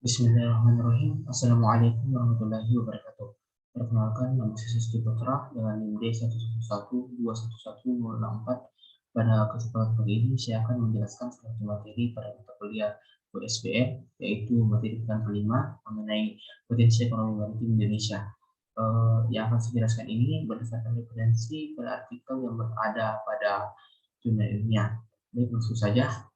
Bismillahirrahmanirrahim. Assalamualaikum warahmatullahi wabarakatuh. Perkenalkan, nama saya Sisti Putra dengan NIM D111211064. Pada kesempatan kali ini, saya akan menjelaskan suatu materi pada mata kuliah USBM, yaitu materi pekan kelima mengenai potensi ekonomi maritim Indonesia. Yang akan saya jelaskan ini berdasarkan referensi pada artikel yang berada pada jurnal ilmiah. Baik, langsung saja.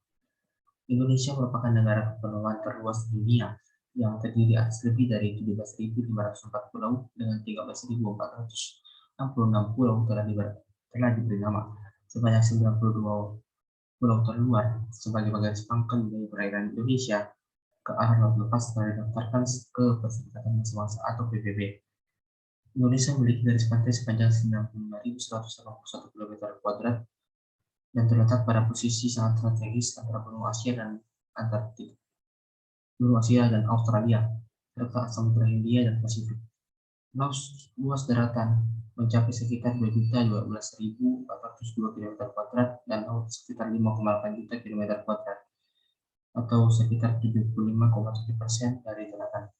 Indonesia merupakan negara kepulauan terluas di dunia yang terdiri atas lebih dari 17.504 pulau dengan 13.466 pulau telah diberi nama. Sebanyak 92 pulau terluar sebagai bagian pangkal dari perairan Indonesia ke arah laut lepas telah didaftarkan ke Perserikatan Bangsa-Bangsa atau PBB. Indonesia memiliki garis pantai sepanjang 95.181 km kuadrat dan terletak pada posisi sangat strategis antara benua Asia dan Antartik, benua Asia dan Australia, serta Samudra Hindia dan Pasifik. Luas daratan mencapai sekitar 2.012.402 km kuadrat dan laut sekitar 5,8 juta km kuadrat, atau sekitar 75,7% dari daratan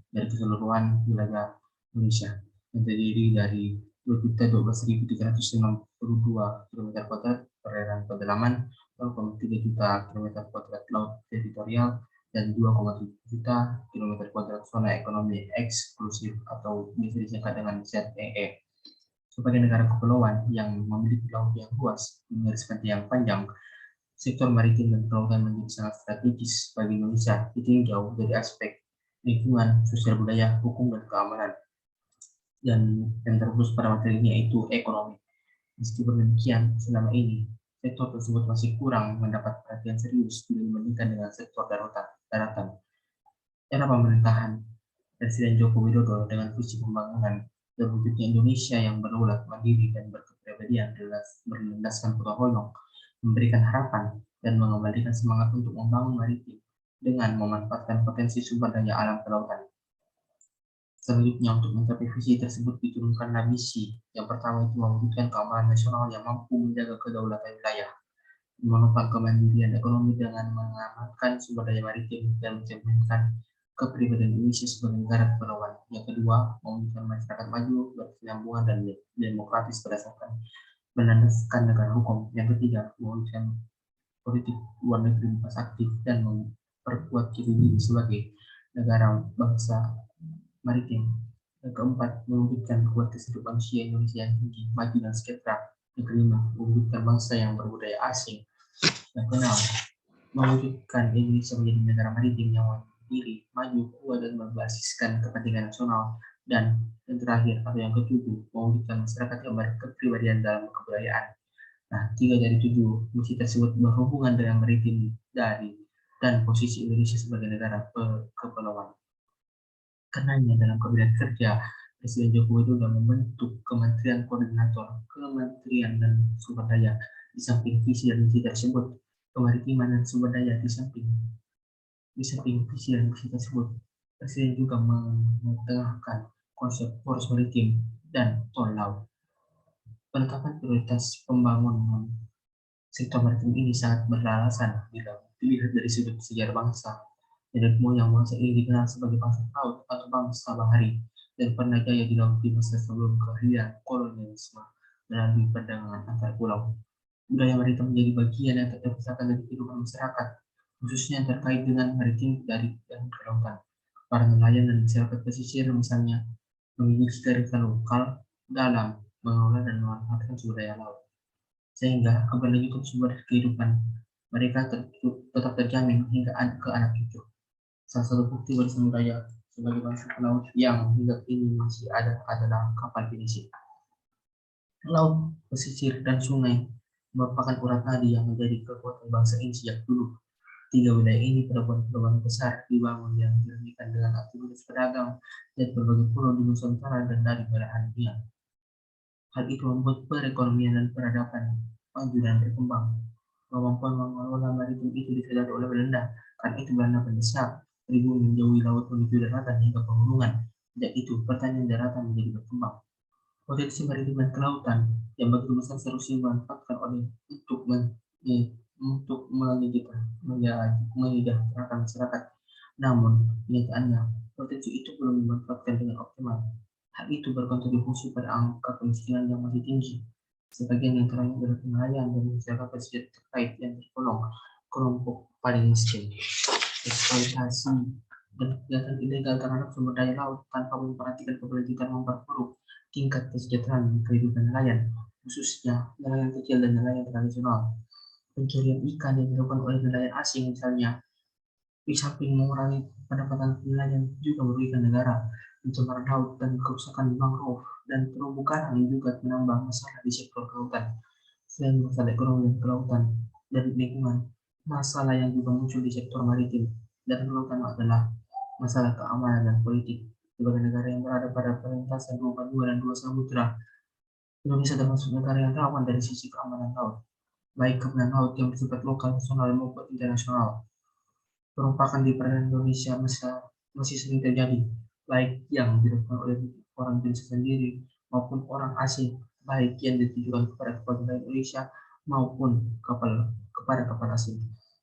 dari keseluruhan wilayah Indonesia, yang terdiri dari 2.012.362 km kuadrat perairan pedalaman, 0,3 juta km kuadrat laut teritorial, dan 2,7 juta km kuadrat zona ekonomi eksklusif atau bisa disingkat dengan ZEE. Sebagai negara kepulauan yang memiliki laut yang luas, garis pantai yang panjang, sektor maritim dan kelautan menjadi sangat strategis bagi Indonesia, ditinjau dari aspek lingkungan, sosial budaya, hukum, dan keamanan. Dan yang terkhusus pada materi ini yaitu ekonomi. Meskipun demikian, selama ini sektor tersebut masih kurang mendapat perhatian serius dibandingkan dengan sektor daratan. Era pemerintahan Presiden Joko Widodo dengan visi pembangunan terwujudnya Indonesia yang berdaulat, mandiri, dan berkepribadian berlandaskan gotong royong memberikan harapan dan mengembalikan semangat untuk membangun maritim dengan memanfaatkan potensi sumber daya alam kelautan. Selanjutnya, untuk mencapai visi tersebut diturunkanlah misi. Yang pertama itu mewujudkan keamanan nasional yang mampu menjaga kedaulatan wilayah, menopang kemandirian ekonomi dengan mengamankan sumber daya maritim dan mencerminkan kepribadian Indonesia sebagai negara kepulauan. Yang kedua, mewujudkan masyarakat maju, berkesinambungan, dan demokratis berdasarkan berlandaskan negara hukum. Yang ketiga, mewujudkan politik luar negeri bebas aktif dan memperkuat ciri diri sebagai negara bangsa maritim. Yang keempat, mewujudkan kualitas hidup manusia Indonesia yang tinggi, maju, dan sejahtera. Yang kelima, mewujudkan bangsa yang berbudaya asing. Yang keenam, mewujudkan Indonesia menjadi negara maritim yang mandiri, maju, kuat, dan membasiskan kepentingan nasional. Dan yang terakhir atau yang ketujuh, mewujudkan masyarakat yang berkepribadian dalam kebudayaan. Nah, 3 dari 7 misi tersebut berhubungan dengan maritim dan posisi Indonesia sebagai negara kepulauan. Karenanya dalam Kabinet Kerja, Presiden Joko Widodo membentuk Kementerian Koordinator Kementerian dan Sumber Daya. Di samping visi dan misi tersebut, kemaritiman dan sumber daya di samping visi dan misi tersebut, Presiden juga mengetengahkan konsep poros maritim dan tol laut. Penetapan prioritas pembangunan sektor maritim ini sangat beralasan bila dilihat dari sudut sejarah bangsa. Nenek moyang bangsa ini dikenal sebagai bangsa laut atau bangsa bahari dan pernah jaya di laut di masa sebelum kehadiran kolonialisme melalui perdagangan antar pulau. Budaya maritim menjadi bagian yang tak terpisahkan dari kehidupan masyarakat, khususnya terkait dengan maritim dan kelautan. Para nelayan dan masyarakat pesisir misalnya memiliki kearifan lokal dalam mengelola dan memanfaatkan sumber daya laut, sehingga keberlanjutan sumber kehidupan mereka tetap terjamin hingga ke anak cucu. Salah satu bukti warisan budaya sebagai bangsa pelaut yang hingga kini masih ada adalah kapal pinisi. Laut, pesisir, dan sungai merupakan urat nadi yang menjadi kekuatan bangsa ini sejak dulu. 3 wilayah ini pelabuhan besar dibangun yang didirikan dengan aktivitas pedagang dan berbagai pulau di Nusantara dan dari belahan dunia. Hal itu membuat perekonomian dan peradaban maju dan berkembang. Kemampuan mengelola maritim itu disadari oleh Belanda, karena itu Belanda mendesak pribumi menjauhi laut menuju daratan hingga pegunungan. Sejak itu, pertanian daratan menjadi berkembang. Potensi maritim dan kelautan yang begitu besar seharusnya dimanfaatkan oleh untuk menyejahterakan masyarakat. Namun, kenyataannya, potensi itu belum dimanfaatkan dengan optimal. Hal itu berkontribusi pada angka kemiskinan yang masih tinggi. Sebagian antaranya adalah pengalian dan menjaga pesisir terkait yang tergolong kelompok paling miskin. Eksploitasi dan kegiatan ilegal terhadap sumber daya laut tanpa memperhatikan keberlanjutan memperburuk tingkat kesejahteraan dan kehidupan nelayan, khususnya nelayan kecil dan nelayan tradisional. Pencurian ikan yang dilakukan oleh nelayan asing misalnya, di samping mengurangi pendapatan nelayan juga merugikan negara, pencemaran laut dan kerusakan mangrove dan terumbu karang juga menambah masalah di sektor kelautan. Selain masalah ekonomi dan kelautan dan lingkungan, masalah yang juga muncul di sektor maritim dan kelautan adalah masalah keamanan dan politik. Sebagai negara yang berada pada perlintasan dua benua dan dua samudera, Indonesia termasuk negara yang rawan dari sisi keamanan laut, baik keamanan laut yang bersifat lokal, nasional maupun internasional. Perumpakan di perairan Indonesia masih sering terjadi, baik yang dilakukan oleh orang Indonesia sendiri maupun orang asing, baik yang ditujukan kepada kapal Indonesia maupun kepada kapal asing.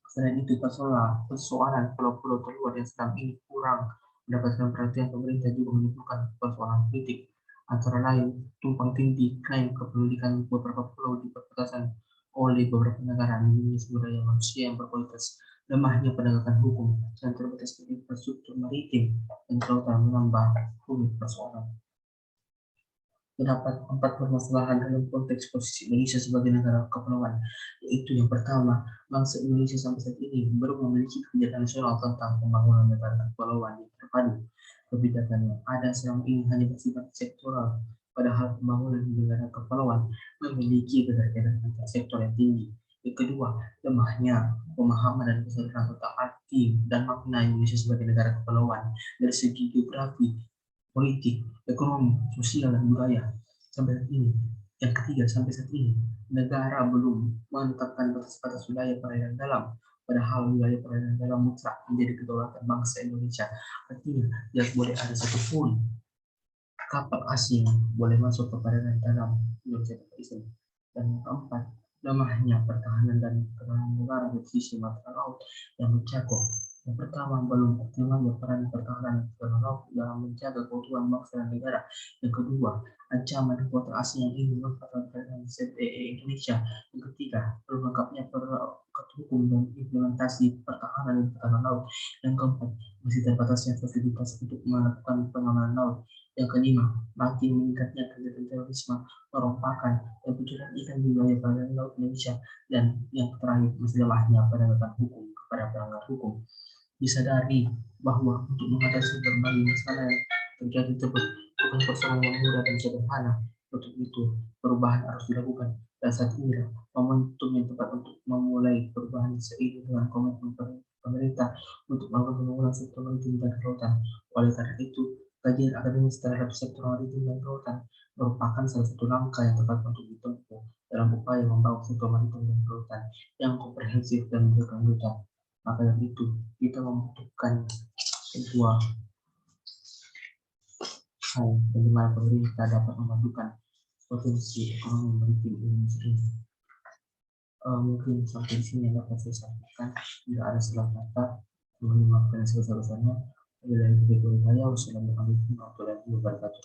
Selain itu, persoalan pulau-pulau terluar yang sedang ini kurang mendapatkan perhatian pemerintah juga menimbulkan persoalan politik, antara lain tumpang tindih klaim kepemilikan beberapa pulau di perbatasan oleh beberapa negara, minimnya sumber daya manusia yang berkualitas, lemahnya penegakan hukum, dan terbatasnya infrastruktur maritim dan kelautan menambah rumit persoalan. Terdapat 4 permasalahan dalam konteks posisi Indonesia sebagai negara kepulauan, yaitu yang pertama, bangsa Indonesia sampai saat ini belum memiliki kebijakan nasional tentang pembangunan negara kepulauan yang terpadu. Kebijakan yang ada selama ini hanya bersifat sektoral, padahal pembangunan negara kepulauan memiliki keterkaitan antar sektor yang tinggi. Yang kedua, lemahnya pemahaman dan kesadaran tentang arti dan makna Indonesia sebagai negara kepulauan dari segi geografi, politik, ekonomi, sosial, dan budaya. Sampai saat ini. Yang ketiga, sampai saat ini, negara belum menetapkan batas-batas wilayah perairan dalam, padahal wilayah perairan dalam mutlak menjadi kedaulatan bangsa Indonesia. Artinya, tidak boleh ada satupun kapal asing boleh masuk ke perairan dalam Indonesia tanpa izin. Dan yang keempat, lemahnya pertahanan dan kedaulatan negara dari sisi mata laut yang mencakup. Yang pertama, belum optimalnya peran pertahanan dan laut dalam menjaga keutuhan bangsa dan negara. Yang kedua, ancaman kuota asing yang ingin memanfaatkan perairan ZEE Indonesia. Yang ketiga, belum lengkapnya perangkat hukum dan implementasi pertahanan dan pertahanan laut. Yang keempat, masih terbatasnya fasilitas untuk melakukan pengamanan laut. Yang kelima, makin meningkatnya kegiatan terorisme, perompakan, dan pencurian ikan di wilayah perairan laut Indonesia. Dan yang terakhir, masih lemahnya penegakan hukum kepada pelanggar hukum. Disadari bahwa untuk mengatasi berbagai masalah yang terjadi tersebut bukan persoalan yang mudah dan sederhana. Untuk itu, perubahan harus dilakukan. Dan saat inilah momentum yang tepat untuk memulai perubahan seiring dengan komitmen pemerintah untuk melakukan pembangunan sektor maritim dan kelautan. Oleh karena itu, kajian akademis terhadap sektor maritim dan kelautan merupakan salah satu langkah yang tepat untuk ditempuh dalam upaya membangun sektor maritim dan kelautan yang komprehensif dan berkelanjutan. Maka dari itu, kita membutuhkan sebuah hal bagaimana pemerintah dapat memajukan potensi ekonomi maritim Indonesia ini. Mungkin sampai di sini yang dapat saya sampaikan. Bila ada salah kata, mohon maaf yang sebesar-besarnya. Wassalamualaikum warahmatullahi wabarakatuh.